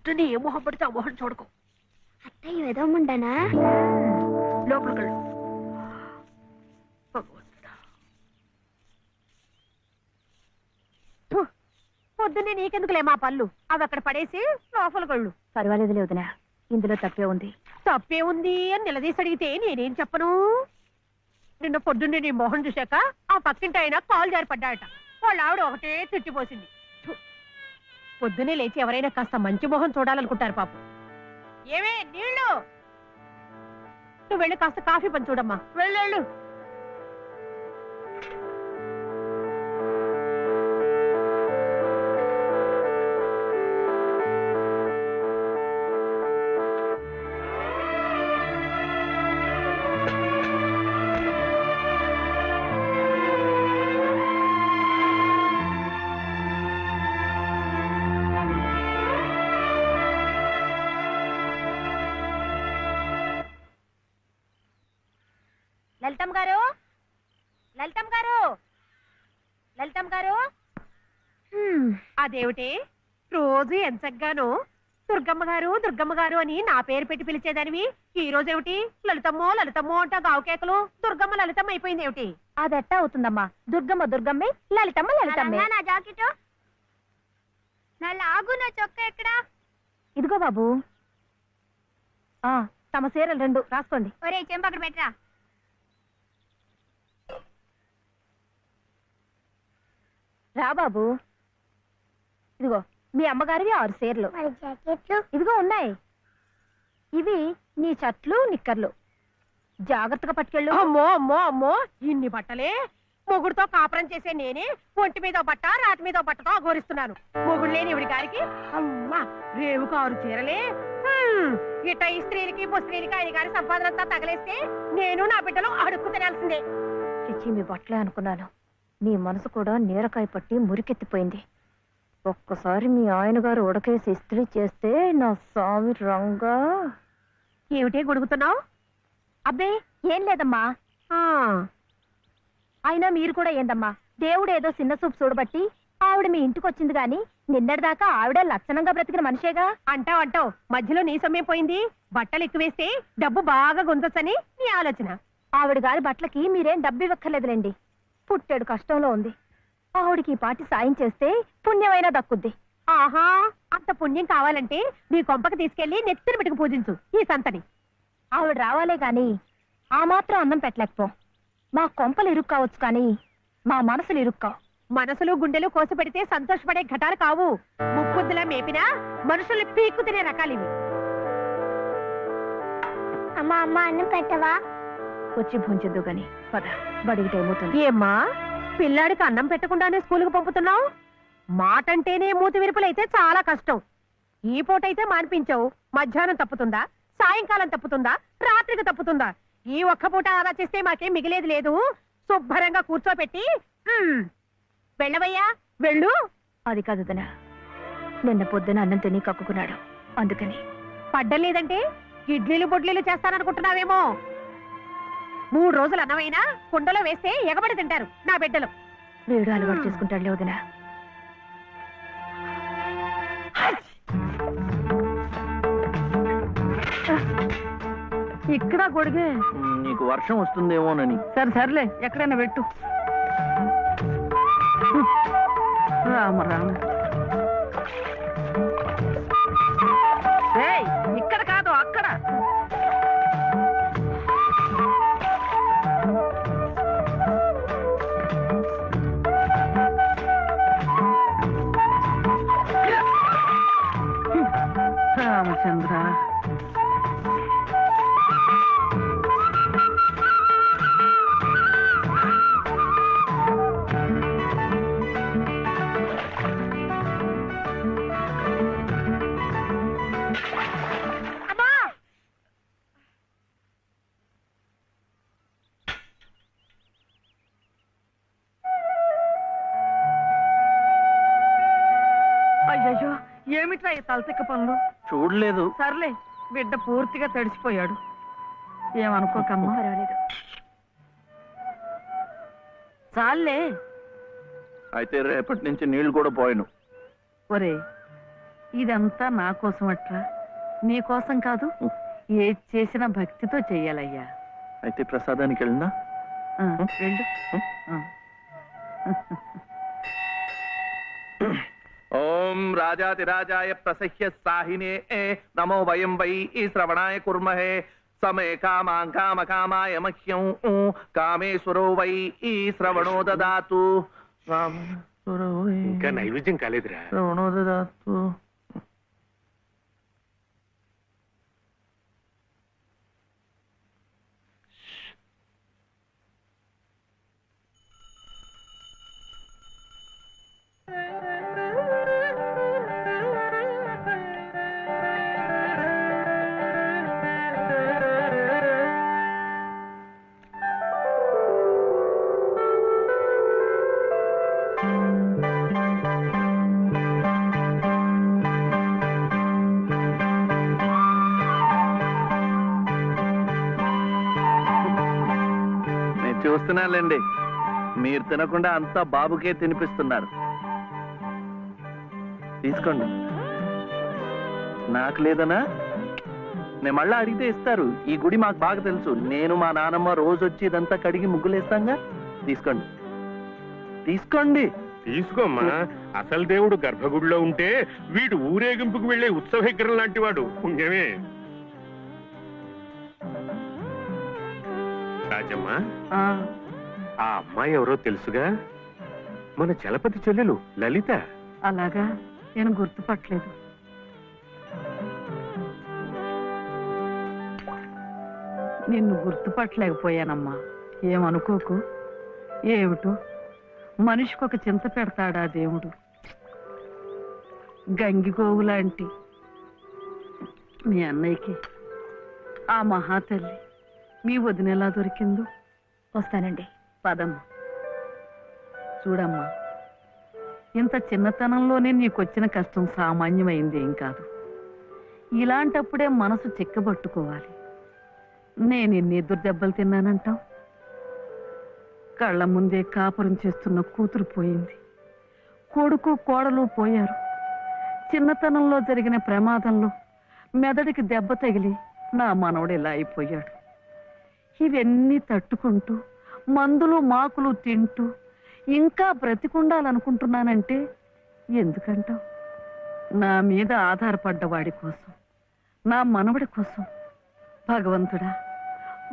పొద్దున్నే ఏ మొహం పడితే ఆ మొహం చూడకు. అత్తయ్య ఏదో ఉండనా లోపలికి వెళ్ళు. పొద్దున్నే నీకెందుకులే మా పళ్ళు, అవి అక్కడ పడేసి లోపలికి వెళ్ళు. పర్వాలేదులే వదినా, ఇందులో తప్పే ఉంది. తప్పే ఉంది అని నిలదీసి అడిగితే నేనేం చెప్పను? నిన్న పొద్దున్నే నీ మొహం చూశాక ఆ పక్కింటి ఆయన కాలు జారి పడ్డాడట. వాళ్ళ ఆవిడ ఒకటే తిట్టిపోసింది. థు. పొద్దున్నే లేచి ఎవరైనా కాస్త మంచి మొహం చూడాలనుకుంటారు పాపం. ఏమే నీళ్ళు, నువ్వు వెళ్ళి కాస్త కాఫీ పని చూడమ్మా. వెళ్ళు. లలితమ్మ గారు, లలితమ్మ గారు, లలితమ్మ గారు. అదేమిటి రోజు ఎంచగ్గాను దుర్గమ్మ గారు అని నా పేరు పెట్టి పిలిచేదానివి, ఈ రోజు ఏమిటి లలితమ్మో అంటా గావు కేకలు? దుర్గమ్మ లలితమ్మ అయిపోయింది ఏమిటి? అదెట్టా అవుతుందమ్మా, దుర్గమ్మే, లలితమ్మే. నా జాకెట్ నా లాగు, నా చొక్కా ఎక్కడా? ఇదిగో బాబు, తమ చీరలు 2 రాసుకోండి. ఒరే చెంప అక్కడ పెట్టరా. రా బాబు, ఇదిగో మీ అమ్మగారివి 6 చీరలు. జాకెట్లు ఇదిగో ఉన్నాయి. ఇవి నీ చట్లు నిక్కర్లు, జాగ్రత్తగా పట్టుకెళ్ళు. అమ్మో ఇన్ని బట్టలే? మొగుడుతో కాపురం చేసే నేనే ఒంటి మీద బట్ట రాటి మీద బట్టతో అఘోరిస్తున్నాను. మొగుడు లేని ఇవిడి గారికి అమ్మా రేవుకు 6 చీరలే. ఇట ఈ స్త్రీలకి ముస్త్రీలకి ఆయన గారి సంపాదనంతా తగలేస్తే నేను నా బిడ్డలు అడుక్కు తినాల్సిందే. చిచ్చి, మీ బట్టలే అనుకున్నాను. నీ మనసు కూడా నీరకాయ పట్టి మురికెత్తిపోయింది. ఒక్కసారి మీ ఆయన గారు ఉడకేసి ఇస్త్రీ చేస్తే నా స్వామి రంగా. ఏమిటే గొడుగుతున్నావు? అబ్బే ఏం లేదమ్మా. అయినా మీరు కూడా ఏందమ్మా, దేవుడు ఏదో చిన్న చూపు చూడబట్టి ఆవిడ మీ ఇంటికి వచ్చింది గాని నిన్నటిదాకా ఆవిడ లక్షణంగా బ్రతికిన మనిషేగా. అంటావు మధ్యలో నీ సమయం పోయింది. బట్టలు ఎక్కువేస్తే డబ్బు బాగా గుంజొచ్చని నీ ఆలోచన. ఆవిడ గారి బట్టలకి మీరేం డబ్బు ఇవ్వక్కర్లేదులేండి. పుట్టాడు కష్టంలో ఉంది. ఆవిడికి ఈ పాటి సాయం చేస్తే పుణ్యమైనా దక్కుద్ది. ఆహా, అంత పుణ్యం కావాలంటే నీ కొంపకి తీసుకెళ్లి నెత్తిన పెట్టుకు పూజించు ఈ సంతని. ఆవిడ రావాలే గాని ఆ మాత్రం అన్నం పెట్టలేకపో. మా కొంపలు ఇరుక్కు కావచ్చు కానీ మా మనసులు ఇరుక్కావు. మనసులు గుండెలు కోసి పెడితే సంతోషపడే ఘటాలు కావు. ముప్పుద్దులా మేపినా మనుషుల్ని పీక్కు తినే రకాలివి. అమ్మా అన్నం పెట్టవా? వచ్చి భుంచొద్దు గాని పద, బడికి టైం అవుతుంది. ఏమ్మా, పిల్లాడికి అన్నం పెట్టకుండానే స్కూలుకు పంపుతున్నావు? మాటంటేనే మూతి విరుపులైతే చాలా కష్టం. ఈ పూటైతే మానిపించావు, మధ్యాహ్నం తప్పుతుందా, సాయంకాలం తప్పుతుందా, రాత్రికి తప్పుతుందా? ఈ ఒక్క పూట ఆదా చేస్తే మాకేం మిగిలేది లేదు. శుభ్రంగా కూర్చోపెట్టి వెళ్ళవయ్యా, వెళ్ళు. అది కాదు వదినా, నిన్న పొద్దున అన్నం తిని కక్కుకున్నాడు, అందుకని. పడ్డం లేదంటే ఇడ్లీలు బొడ్లీలు చేస్తాననుకుంటున్నావేమో. 3 రోజులు అన్నమైనా కుండలో వేస్తే ఎగబడి తింటారు నా బిడ్డలు. వీడు అలవాటు చేసుకుంటాడులే వదినా. ఇక్కడ గొడిగే. నీకు వర్షం వస్తుందేమోనని. సర్లే, ఎక్కడైనా పెట్టు. రామ ఇక్కడ కాదు, అక్కడ. రామచంద్ర, అయ్యో ఏమిట్రా ఈ తలతిక్క పనులు? చూడలేదు. సర్లే, బిడ్డ పూర్తిగా తడిసిపోయాడు, ఏమనుకోకమ్మా. పర్వాలేదు. చాలే. అయితే రేపటి నుంచి నీళ్లు కూడా పోయాను. ఒరే, ఇదంతా నా కోసం అట్రా, నీ కోసం కాదు. ఏది చేసినా భక్తితో చెయ్యాలయ్యా. అయితే ప్రసాదానికి వెళ్ళినా వెళ్ళు. ఓం రాజాతిరాజాయ ప్రసహ్య సాహినే నమో వయం వై శ్రవణాయ కుర్మహే సమే కామాం కామకామాయ మహ్యం కామేశ్వరో వై శ్రవణో దదాతు. ఇంకా నైవేద్యం కాలేదురా. శ్రవణో దదాతు. చూస్తున్నానులేండి, మీరు తినకుండా అంతా బాబుకే తినిపిస్తున్నారు. తీసుకోండి. నాకు లేదనా? నేను మళ్ళా అడిగితే ఇస్తారు. ఈ గుడి మాకు బాగా తెలుసు. నేను మా నానమ్మ రోజు వచ్చి ఇదంతా కడిగి ముగ్గులేస్తాంగా. తీసుకోండి, తీసుకోండి. తీసుకోమ్మా. అసలు దేవుడు గర్భగుడిలో ఉంటే వీడు ఊరేగింపుకు వెళ్లే ఉత్సవ విగ్రహం లాంటి వాడు. పుణ్యమే. రాజమ్మ, ఆ అమ్మాయి ఎవరో తెలుసుగా? మన చలపతి చెల్లెలు లలిత. అలాగా, నేను గుర్తుపట్టలేదు. నిన్ను గుర్తుపట్టలేకపోయానమ్మా. ఏమనుకోకు. ఏమిటో మనిషికి ఒక చింత పెడతాడా దేవుడు. గంగిగోవు లాంటి మీ అన్నయ్యకి ఆ మహాతల్లి మీ వదినెలా దొరికిందో. వస్తానండి. పదమ్మా. చూడమ్మా, ఇంత చిన్నతనంలోనే నీకొచ్చిన కష్టం సామాన్యమైంది ఏం కాదు. ఇలాంటప్పుడే మనసు చిక్కబట్టుకోవాలి. నేను ఎన్ని ఎదురు దెబ్బలు తిన్నానంటావు. కళ్ళ ముందే కాపురం చేస్తున్న కూతురు పోయింది. కొడుకు కోడలు పోయారు. చిన్నతనంలో జరిగిన ప్రమాదంలో మెదడికి దెబ్బ తగిలి నా మనవడు ఇలా అయిపోయాడు. ఇవన్నీ తట్టుకుంటూ మందులు మాకులు తింటూ ఇంకా బ్రతికుండాలనుకుంటున్నానంటే ఎందుకంటావు? నా మీద ఆధారపడ్డ వాడి కోసం, నా మనవడి కోసం. భగవంతుడా,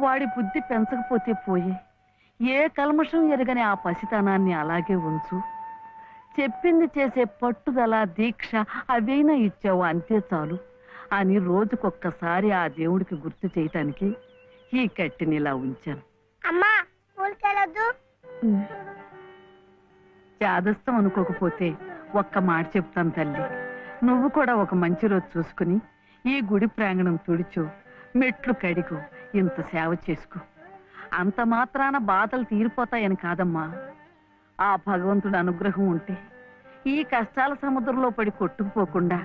వాడి బుద్ధి పెంచకపోతే పోయే. ఏ కల్మషం ఎరగని ఆ పసితనాన్ని అలాగే ఉంచు. చెప్పింది చేసే పట్టుదల, దీక్ష అవైనా ఇచ్చావు, అంతే చాలు అని రోజుకొక్కసారి ఆ దేవుడికి గుర్తు చేయటానికి ఈ కట్టిని ఇలా ఉంచాను. అమ్మా, ఊరికెళ్ళొద్దు. చాదస్తం అనుకోకపోతే ఒక్క మాట చెప్తాను తల్లి. నువ్వు కూడా ఒక మంచి రోజు చూసుకుని ఈ గుడి ప్రాంగణం తుడిచో, మెట్లు కడిగో, ఇంత సేవ చేసుకో. అంత మాత్రాన బాధలు తీరిపోతాయని కాదమ్మా. ఆ భగవంతుడి అనుగ్రహం ఉంటే ఈ కష్టాల సముద్రంలో పడి కొట్టుకుపోకుండా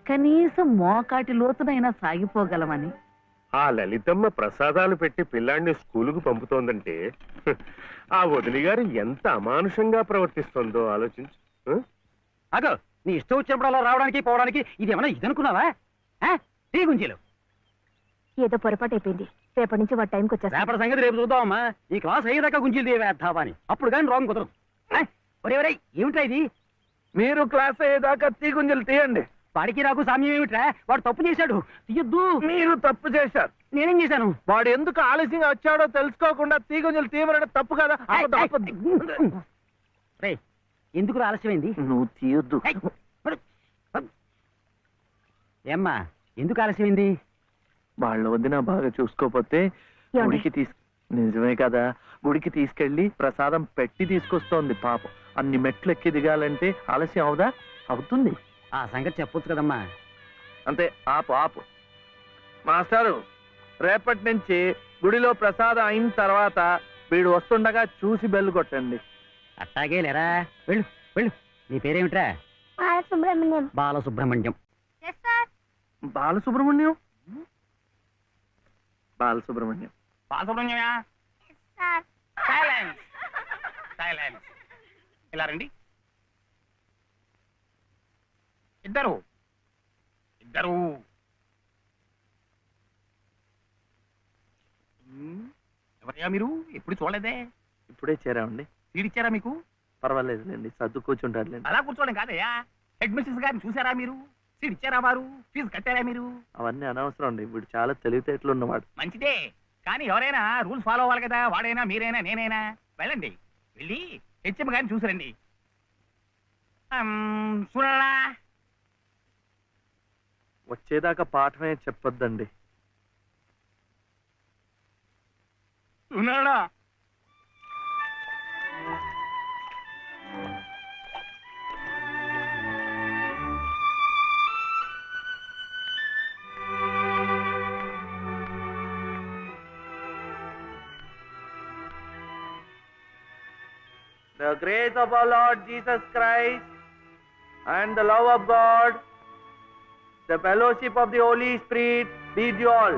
కనీసం మోకాటి లోతునైనా సాగిపోగలమని. ఆ లలితమ్మ ప్రసాదాలు పెట్టి పిల్లాడిని స్కూలుకు పంపుతోందంటే ఆ వదిలి గారు ఎంత అమానుషంగా ప్రవర్తిస్తుందో ఆలోచించు. అదో నీ ఇష్టం వచ్చినప్పుడు అలా రావడానికి పోవడానికి ఇది ఏమన్నా ఇదనుకున్నావా? టీ గుంజీలు ఏదో పొరపాటు అయిపోయింది. రేపటి నుంచి వాడి టైంకి వచ్చేస్తా. రేపటి సంగతి రేపు చూద్దామమ్మా. ఈ క్లాస్ అయ్యేదాకా గుంజీలు తీవేద్దావా అని. అప్పుడు కానీ రాంగ్ కుదరదు. ఒరే ఏమిటా ఇది? మీరు క్లాస్ అయ్యేదాకా తీగుంజలు తీయండి. వాడికి నాకు సామ్యం ఏమిట్రా? వాడు తప్పు చేశాడు, తీయొద్దు. మీరు తప్పు చేశారు. నేనేం చేశాను? వాడు ఎందుకు ఆలస్యంగా వచ్చాడో తెలుసుకోకుండా తీగుంజలు తీయమనడం తప్పు కదా. రే, ఎందుకు ఆలస్యమైంది? నువ్వు తీయొద్దు. ఏమ్మా, ఎందుకు ఆలస్యమైంది? వాళ్ళ వదిన బాగా చూసుకోపోతే గుడికి నిజమే కదా, గుడికి తీసుకెళ్లి ప్రసాదం పెట్టి తీసుకొస్తోంది పాపం. అన్ని మెట్లు ఎక్కి దిగాలంటే ఆలస్యం అవుదా? అవుతుంది. ఆ సంగతి చెప్పొచ్చు కదమ్మా. అంతే, ఆపు ఆపు. మాస్టారు, రేపటి నుంచి గుడిలో ప్రసాదం అయిన తర్వాత వీడు వస్తుండగా చూసి బెల్లు కొట్టండి. అట్టాగే లేరా. వెళ్ళు వెళ్ళు. నీ పేరేమిట్రా? బాలసుబ్రహ్మణ్యం. బాలసుబ్రహ్మణ్యం. బాలసుబ్రహ్మణ్యం బాలసుబ్రహ్మణ్యం బాలసుబ్రహ్మణ్యమా? ఇలా రండి ఇద్దరు. ఇద్దరు ఎవరయ్యా మీరు? ఎప్పుడు చూడలేదే. ఇప్పుడే చేరామండి. తీడిచ్చారా మీకు? పర్వాలేదులేండి, సర్దు కూర్చుంటారులేండి. అలా కూర్చోవడం కాదయ్యా. హెడ్ మిస్సెస్ గారిని చూసారా మీరు? సీట్ ఇచ్చారా వారు? ఫీజు కట్టారా మీరు? అవన్నీ అనవసరం అండి, వీడు చాలా తెలివితేటలు ఉన్నవాడు. మంచిదే, కానీ ఎవరైనా రూల్స్ ఫాలో అవ్వాలి కదా. వాడైనా మీరైనా నేనైనా. వెళ్ళండి, వెళ్ళి హెచ్ఎం గారిని చూసిరండి. చూడాలా? వచ్చేదాకా పాఠమే చెప్పొద్దండి. ఉన్నాడా? The grace of our Lord Jesus Christ and the love of God, the fellowship of the Holy Spirit be with you all.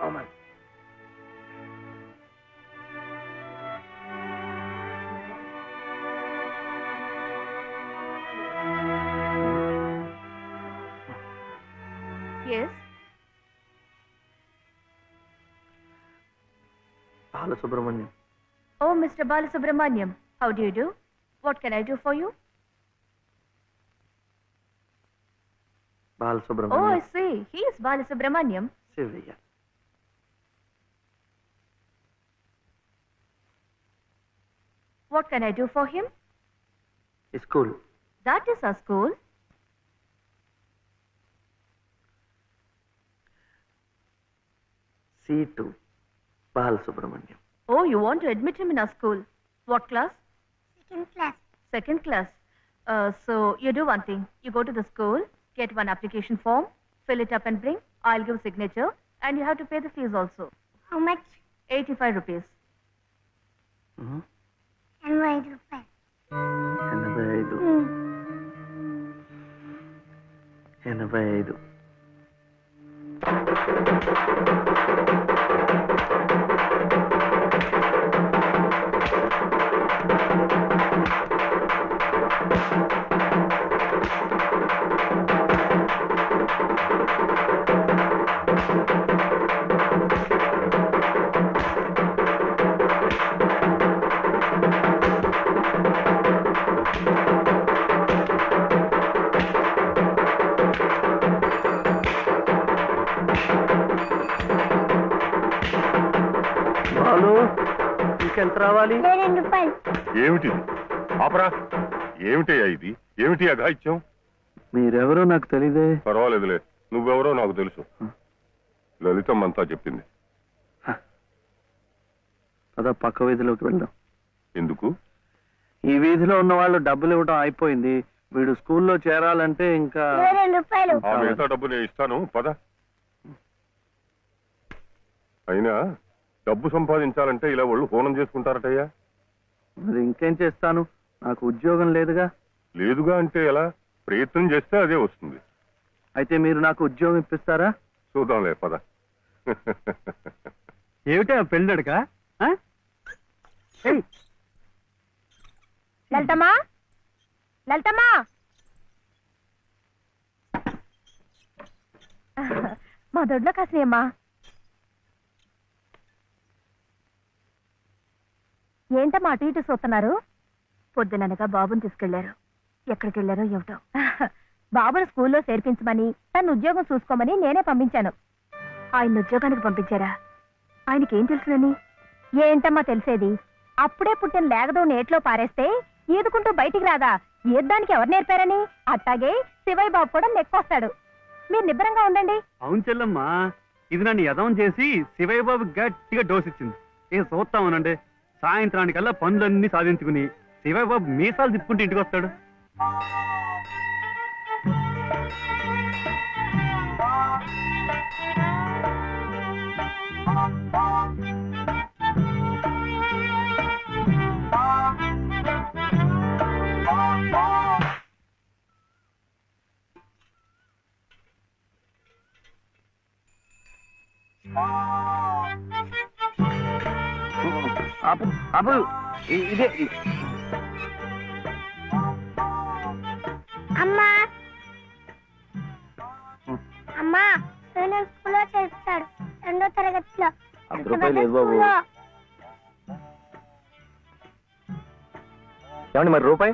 Amen. Yes. Balasubramaniam. Oh, Mr. Balasubramaniam, how do you do? What can I do for you? Oh, Balasubramaniam. I see. He is Balasubramaniam. Sivaya. What can I do for him? School. That is our school. C2. Balasubramaniam. Oh, you want to admit him in our school. What class? Second class. Second class. So you do one thing. You go to the school, get one application form, fill it up and bring. I'll give signature and you have to pay the fees also. How much? 85 rupees. And ₹5. 85. 85. Balu, ఇంకెంత రావాలి? ₹2. ఏమిటిది? ఆపరా. ఏమిటయ్యా ఇది? ఏమిటి అఘాయిత్యం? మీరెవరో నాకు తెలీదే. పర్వాలేదులే, నువ్వెవరో నాకు తెలుసు. లలితమ్మంతా చెప్పింది. అదా పక్క వీధిలోకి వెళ్దాం. ఎందుకు? ఈ వీధిలో ఉన్న వాళ్ళు డబ్బులు ఇవ్వడం అయిపోయింది. వీడు స్కూల్లో చేరాలంటే ఇంకా ₹2. ఆ మిగతా డబ్బు నేను ఇస్తాను, పద. అయినా డబ్బు సంపాదించాలంటే ఇలా వాళ్ళు హోనం చేసుకుంటారటయ్యా. మరి ఇంకేం చేస్తాను, నాకు ఉద్యోగం లేదుగా. లేదుగా అంటే ఎలా? ప్రయత్నం చేస్తే అదే వస్తుంది. అయితే మీరు నాకు ఉద్యోగం ఇప్పిస్తారా? చూద్దాంలే, పద. ఏమిటా పెళ్ళడుక? లలితమ్మా, లలితమ్మా, మా దొడ్లో కాసినమ్మా. ఏంటమ్మా అటు ఇటు చూస్తున్నారు? పొద్దుననగా బాబుని తీసుకెళ్లారు. ఎక్కడికి వెళ్ళారో ఏమిటో. బాబుని స్కూల్లో చేర్పించమని, తను ఉద్యోగం చూసుకోమని నేనే పంపించాను. ఆయన ఉద్యోగానికి పంపించారా? ఆయనకేం తెలుసునని? ఏంటమ్మా తెలిసేది? అప్పుడే పుట్టిన లేగదో నేట్లో పారేస్తే ఈదుకుంటూ బయటికి రాదా? ఈద్దానికి ఎవరు నేర్పారని? అట్టాగే శివయ్య బాబు కూడా నెక్కొస్తాడు. మీరు నిబ్బరంగా ఉండండి. అవును చెల్లమ్మా, ఇది నన్ను యదవం చేసి శివయ్య బాబు గట్టిగా డోస్ ఇచ్చింది. ఏం చూస్తామనండి, సాయంత్రానికల్లా పనులన్నీ సాధించుకుని శివయ్య బాబు మీసాలు తిప్పుకుంటూ ఇంటికి వస్తాడు. ఆపు ఆపు, ఇదే. అమ్మా, అమ్మా నేను స్కూల్లో చేస్తాడు 2వ తరగతిలో. 100 రూపాయలు లేదు బాబు. ఏమండి మరి రూపాయి?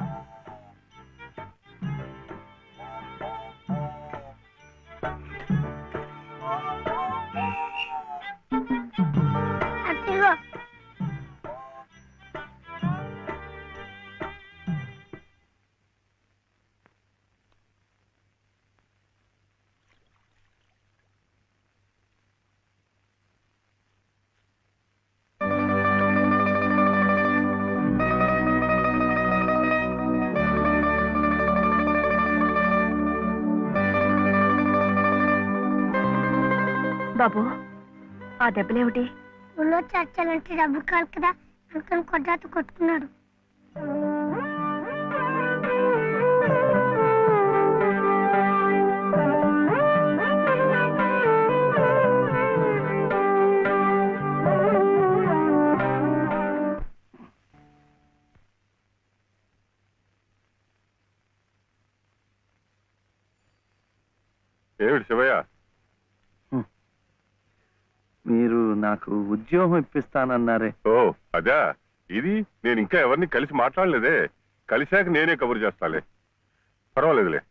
అదిగో బాబు ఆ దెబ్బలేమిటి? స్కూల్లో చర్చలంటే డబ్బు కాదు కదా అందుకని కొట్టాతో కొట్టుకున్నాడు. ఏమిటి శివయ్య? మీరు నాకు ఉద్యోగం ఇప్పిస్తానన్నారే. ఓ అదా, ఇది నేను ఇంకా ఎవరిని కలిసి మాట్లాడలేదే. కలిశాక నేనే కబురు చేస్తాలే, పర్వాలేదులే.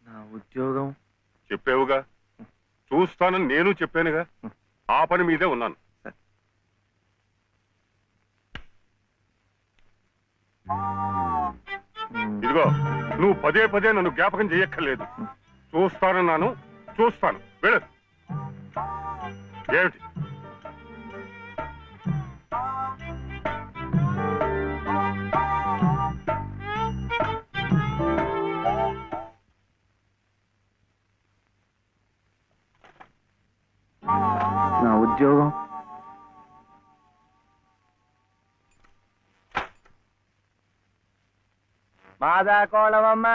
నా ఉద్యోగం చెప్పావుగా, చూస్తానని నేను చెప్పానుగా. ఆ పని మీదే ఉన్నాను. ఇదిగో, నువ్వు పదే పదే నన్ను జ్ఞాపకం చెయ్యక్కర్లేదు. చూస్తానన్నాను, చూస్తాను. వెళ్ళు. ఏమిటి? నా ఉద్యోగం మాదా కోళమమ్మా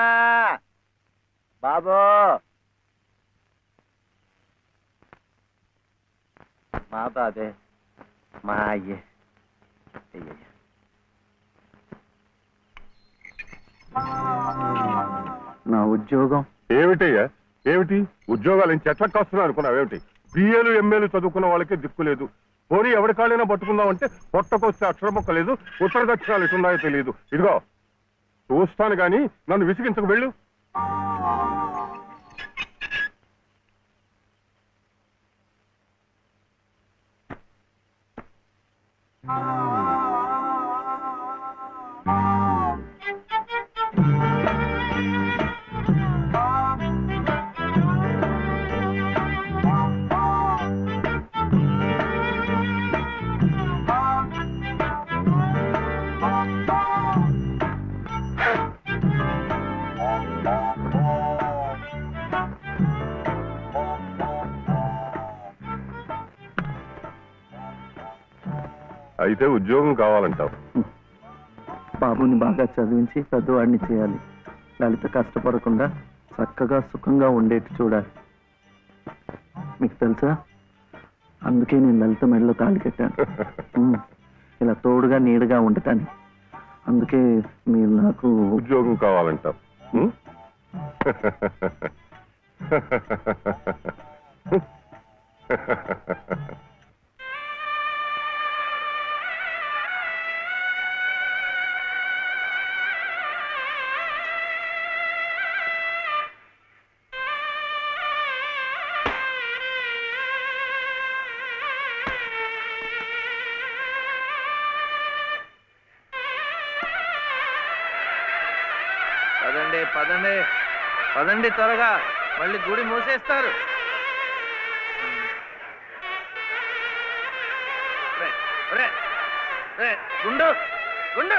బాబు, మాత అదే మా అయ్యే. నా ఉద్యోగం ఏమిటయ్యా? ఏమిటి ఉద్యోగాలు చెట్లకు వస్తున్నావు అనుకున్నావు? ఏమిటి బిఏలు ఎంఏలు చదువుకున్న వాళ్ళకే దిక్కు లేదు. పోనీ ఎవరి కాళ్ళైనా పట్టుకుందామంటే పొట్టకొస్తే అక్షరం మొక్క లేదు, ఉత్తర దక్షిణాలు ఎటున్నాయో తెలియదు. ఇదిగో చూస్తాను గాని నన్ను విసిగించకు. వెళ్ళు. అయితే ఉద్యోగం కావాలంటావు? బాబుని బాగా చదివించి పెద్దవాడిని చేయాలి. లలిత కష్టపడకుండా చక్కగా సుఖంగా ఉండేట్టు చూడాలి. మీకు తెలుసా, అందుకే నేను లలిత మెడలో తాళి కట్టాను. ఇలా తోడుగా నీడగా ఉండటానికి. అందుకే మీరు నాకు ఉద్యోగం కావాలంటావు. పదండి పదండి పదండి, త్వరగా, మళ్ళీ గుడి మూసేస్తారు. గుండు గుండు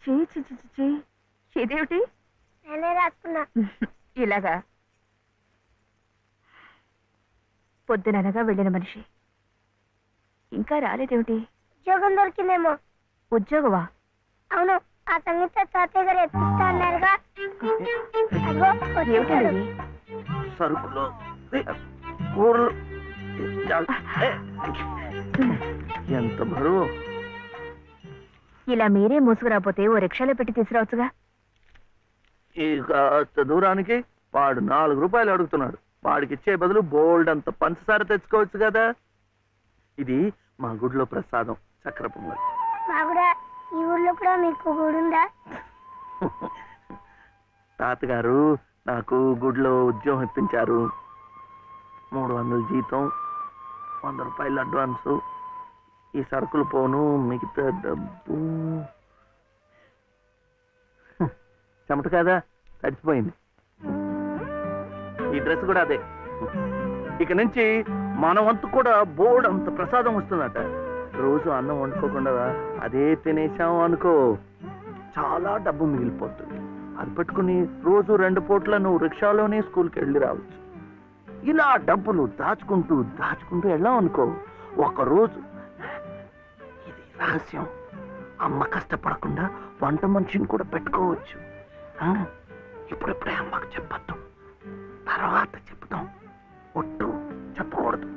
చీ చీ చీ చీ, ఇదేమిటి? నేనే రాసుకున్నా. ఇలాగా పొద్దుననగా వెళ్ళిన మనిషి ఇంకా రాలేదేమిటి? ఉద్యోగం దొరికిందేమో. ఉద్యోగమా? అవును, ఆ సంగీత తాతయ్య గారు ఎప్పిస్తా అన్నారుగా. అదిగో వచ్చేసాడు. ఏమిటండి? సరుకులు కూరలు ఎంత బరువు. ఇలా మీరే మూసుకురాపోతే ఓ రిక్షాలో పెట్టి తీసుకురావచ్చుగా. ఈ కాస్త దూరానికి వాడు 4 రూపాయలు అడుగుతున్నాడు. వాడికి ఇచ్చే బదులు బోల్డ్ అంత పంచదార తెచ్చుకోవచ్చు కదా. ఇది మా గుడిలో ప్రసాదం, చక్కెర పొంగల్. మా కూడా ఈ ఊర్లో కూడా మీకు గుడుందా? తాతగారు నాకు గుడిలో ఉద్యోగం ఇప్పించారు. 300 జీతం, 100 రూపాయలు అడ్వాన్సు. ఈ సరుకులు పోను, మిగతా డబ్బు చెమట కదా తడిచిపోయింది. ఈ డ్రెస్ కూడా అదే. ఇక నుంచి మన వంతు కూడా బోర్డు అంత ప్రసాదం వస్తుందట. రోజు అన్నం వండుకోకుండా అదే తినేసాం అనుకో, చాలా డబ్బు మిగిలిపోతుంది. అది పెట్టుకుని రోజు 2 పూట్ల నువ్వు రిక్షాలోనే స్కూల్కి వెళ్ళి రావచ్చు. ఇలా డబ్బులు దాచుకుంటూ దాచుకుంటూ వెళ్ళాం అనుకో, ఒకరోజు ఇది రహస్యం, అమ్మ కష్టపడకుండా వంట మనిషిని కూడా పెట్టుకోవచ్చు. ఇప్పుడిప్పుడే అమ్మకు చెప్పద్దు, తర్వాత చెప్తాం. ఒట్టు చెప్పకూడదు.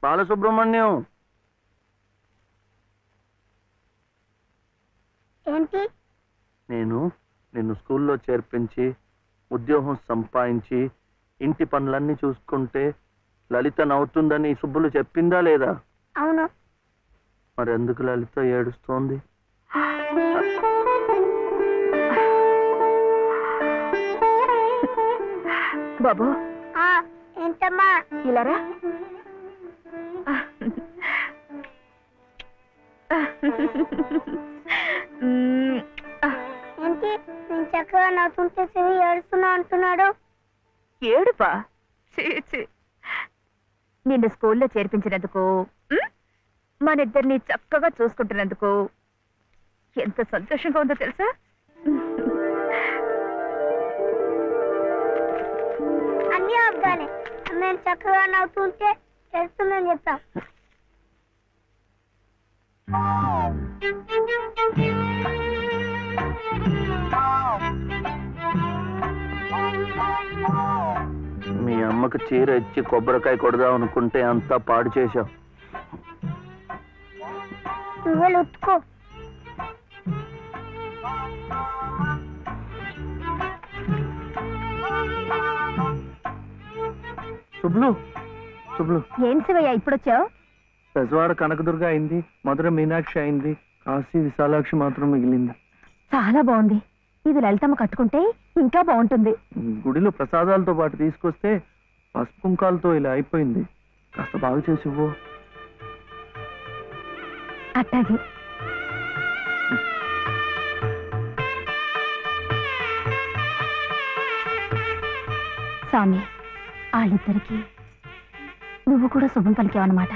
బాలసుబ్రహ్మణ్యం, ఏంటి? నేను నిన్ను స్కూల్లో చేర్పించి ఉద్యోగం సంపాదించి ఇంటి పనులన్నీ చూసుకుంటే లలిత నవ్వుతుందని సుబ్బులు చెప్పిందా లేదా? అవును. మరి ఎందుకు లలిత ఏడుస్తోంది? బాబు ఏంటమ్మా? ఇలారా. ఏంటి నేను చక్కగా నవ్వుతుంటే శివి ఏడుస్తున్నా అంటున్నాడు? ఏడుపా? నిన్ను స్కూల్లో చేర్పించినందుకు, మన ఇద్దరిని చక్కగా చూసుకుంటున్నందుకు ఎంత సంతోషంగా ఉందో తెలుసా? అన్నీ అబ్బాలే. మేము చక్కగా నవ్వుతుంటే ఏడుస్తుందని చెప్పాం. మీ అమ్మకు చీర ఇచ్చి కొబ్బరికాయ కొడదాం అనుకుంటే అంతా పాడు చేశావు. నువ్వే ఉత్తుకో. శుభ్లు శుభ్లు, ఏం శివయ్య ఇప్పుడొచ్చావు? పెజవాడ కనకదుర్గ అయింది, మధుర మీనాక్షి అయింది, కాశీ విశాలాక్షి మాత్రం మిగిలింది. చాలా బాగుంది. ఇది లలితమ్మ కట్టుకుంటే ఇంకా బాగుంటుంది. గుడిలో ప్రసాదాలతో పాటు తీసుకొస్తే పసుపు కుంకాలతో ఇలా అయిపోయింది. కాస్త బాగు చేసి ఇవ్వు. అట్టాగే. స్వామి, వాళ్ళిద్దరికి నువ్వు కూడా శుభం పలికావన్నమాట.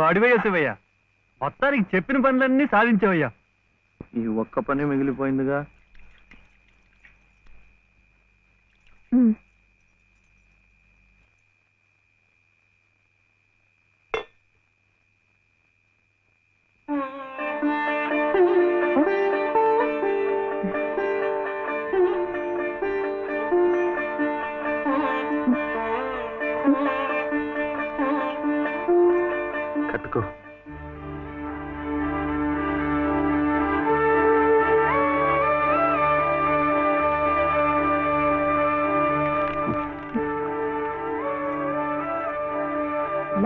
వాడివయ్యా శివయ్య, మొత్తానికి చెప్పిన పనులన్నీ సాధించావయ్యా. ఈ ఒక్క పని మిగిలిపోయిందిగా. కట్టుకో.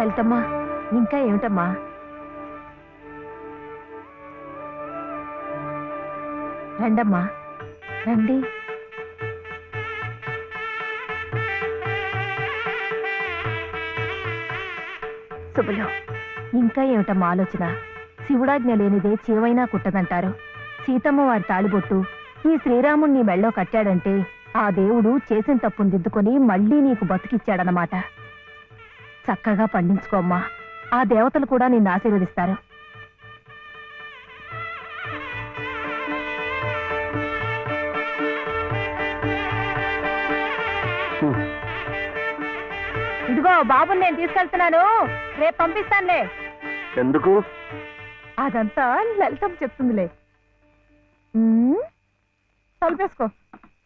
లలితమ్మా ఇంకా ఏమిటమ్మా? రండమ్మా రండి. శుభలో ఇంకా ఏమిటమ్మా ఆలోచన? శివుడాజ్ఞ లేనిదే చేవైనా కుట్టదంటారు. సీతమ్మ వారి తాళిబొట్టు ఈ శ్రీరాముణ్ణి మెళ్ళో కట్టాడంటే ఆ దేవుడు చేసిన తప్పును దిద్దుకొని మళ్ళీ నీకు బతికిచ్చాడనమాట. చక్కగా పండించుకోమ్మా, ఆ దేవతలు కూడా నిన్ను ఆశీర్వదిస్తారు. ఇదిగో బాబుని నేను తీసుకెళ్తున్నాను, రేపు పంపిస్తానులే. ఎందుకు? అదంతా లలితం చెప్తుందిలే. తలుపేసుకో.